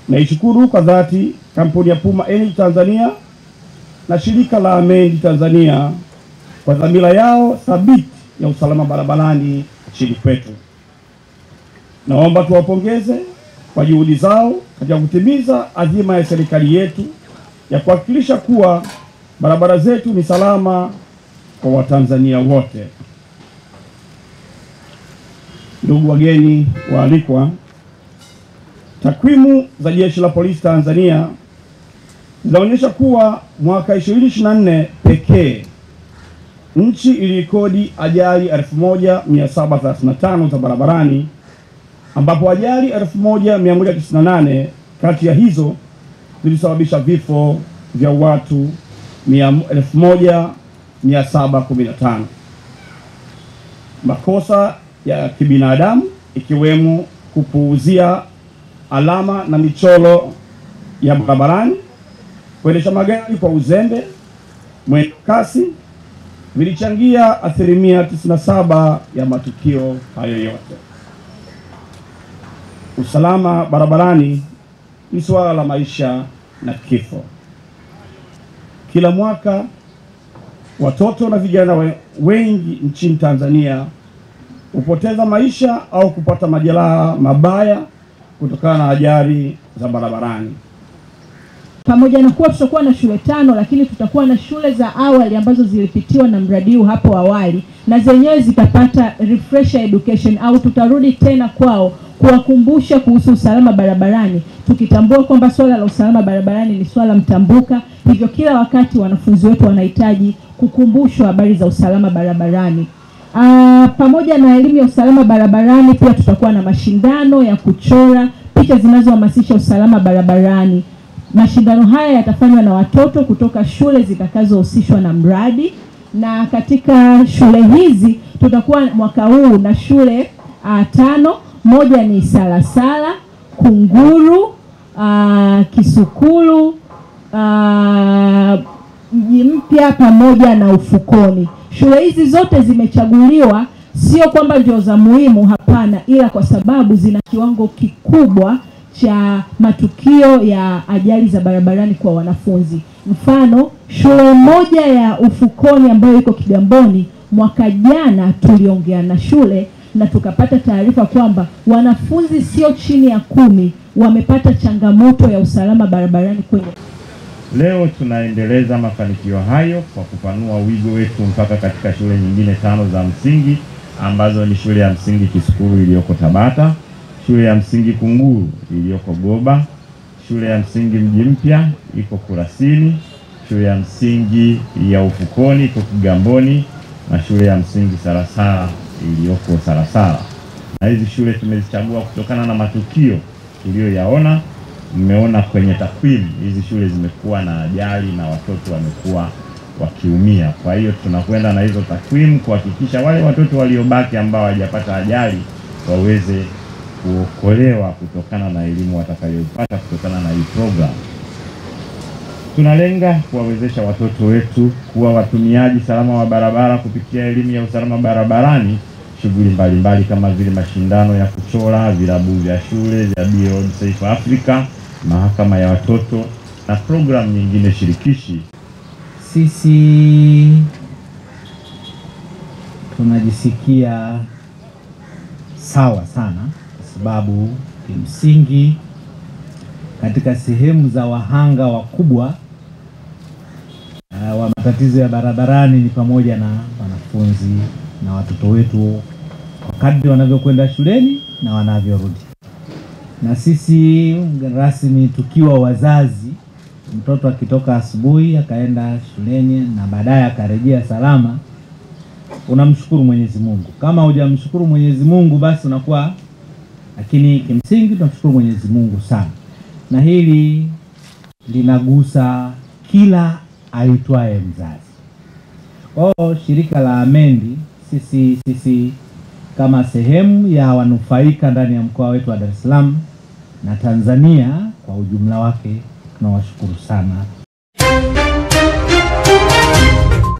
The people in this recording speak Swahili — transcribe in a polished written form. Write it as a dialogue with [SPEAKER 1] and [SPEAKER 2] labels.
[SPEAKER 1] Naishukuru kwa dhati kampuni ya Puma Energy Tanzania na shirika la Amendi Tanzania kwa dhamira yao thabiti ya usalama barabarani nchini kwetu. Naomba tuwapongeze kwa juhudi zao katika kutimiza azima ya serikali yetu ya kuhakikisha kuwa barabara zetu ni salama kwa Watanzania wote. Ndugu wageni waalikwa, takwimu za Jeshi la Polisi Tanzania zinaonyesha kuwa mwaka 2024 pekee nchi ilirekodi ajali 1735 za barabarani, ambapo ajali 1198 kati ya hizo zilisababisha vifo vya watu 1715. Makosa ya kibinadamu ikiwemo kupuuzia alama na michoro ya barabarani, kuendesha magari kwa uzembe, mwendo kasi vilichangia 97% ya matukio hayo yote. Usalama barabarani ni swala la maisha na kifo. Kila mwaka watoto na vijana wengi nchini Tanzania hupoteza maisha au kupata majeraha mabaya kutokana na ajali za barabarani.
[SPEAKER 2] Pamoja na kuwa tutakuwa na shule 5, lakini tutakuwa na shule za awali ambazo zilipitiwa na mradi huu hapo awali, na zenyewe zitapata refresher education, au tutarudi tena kwao kuwakumbusha kuhusu usalama barabarani, tukitambua kwamba swala la usalama barabarani ni swala mtambuka. Hivyo kila wakati wanafunzi wetu wanahitaji kukumbushwa habari za usalama barabarani. Pamoja na elimu ya usalama barabarani, pia tutakuwa na mashindano ya kuchora picha zinazohamasisha usalama barabarani. Mashindano haya yatafanywa na watoto kutoka shule zitakazohusishwa na mradi, na katika shule hizi tutakuwa mwaka huu na shule 5. Moja ni Salasala, Kunguru, Kisukulu, Mji Mpya pamoja na Ufukoni. Shule hizi zote zimechaguliwa sio kwamba ndio za muhimu, hapana, ila kwa sababu zina kiwango kikubwa cha matukio ya ajali za barabarani kwa wanafunzi. Mfano, shule moja ya Ufukoni ambayo iko Kigamboni, mwaka jana tuliongea na shule na tukapata taarifa kwamba wanafunzi sio chini ya 10 wamepata changamoto ya usalama barabarani kwenye.
[SPEAKER 3] Leo tunaendeleza mafanikio hayo kwa kupanua wigo wetu mpaka katika shule nyingine 5 za msingi ambazo ni shule ya msingi Kisukuru iliyoko Tabata, shule ya msingi Kunguru iliyoko Goba, shule ya msingi Mji Mpya iko Kurasini, shule ya msingi ya Ufukoni iko Kigamboni, na shule ya msingi Salasala iliyoko Salasala. Na hizi shule tumezichagua kutokana na matukio tuliyoyaona. Mmeona kwenye takwimu hizi shule zimekuwa na ajali na watoto wamekuwa wakiumia. Kwa hiyo tunakwenda na hizo takwimu kuhakikisha wale watoto waliobaki ambao hawajapata ajali waweze kuokolewa kutokana na elimu watakayopata kutokana na hii program. Tunalenga kuwawezesha watoto wetu kuwa watumiaji salama wa barabara kupitia elimu ya usalama barabarani, shughuli mbalimbali kama vile mashindano ya kuchora, vilabu vya shule vya Beyond Safe Africa, mahakama ya watoto na programu nyingine shirikishi.
[SPEAKER 4] Sisi tunajisikia sawa sana kwa sababu kimsingi katika sehemu za wahanga wakubwa wa matatizo ya barabarani ni pamoja na wanafunzi na watoto wetu kwa kadri wanavyokwenda shuleni na wanavyorudi. Na sisi rasmi tukiwa wazazi, mtoto akitoka asubuhi akaenda shuleni na baadaye akarejea salama, unamshukuru Mwenyezi Mungu. Kama hujamshukuru Mwenyezi Mungu basi unakuwa, lakini kimsingi tunamshukuru Mwenyezi Mungu sana. Na hili linagusa kila aitwaye mzazi. Kwa shirika la Amendi, sisi kama sehemu ya wanufaika ndani ya mkoa wetu wa Dar es Salaam na Tanzania kwa ujumla wake, tunawashukuru sana.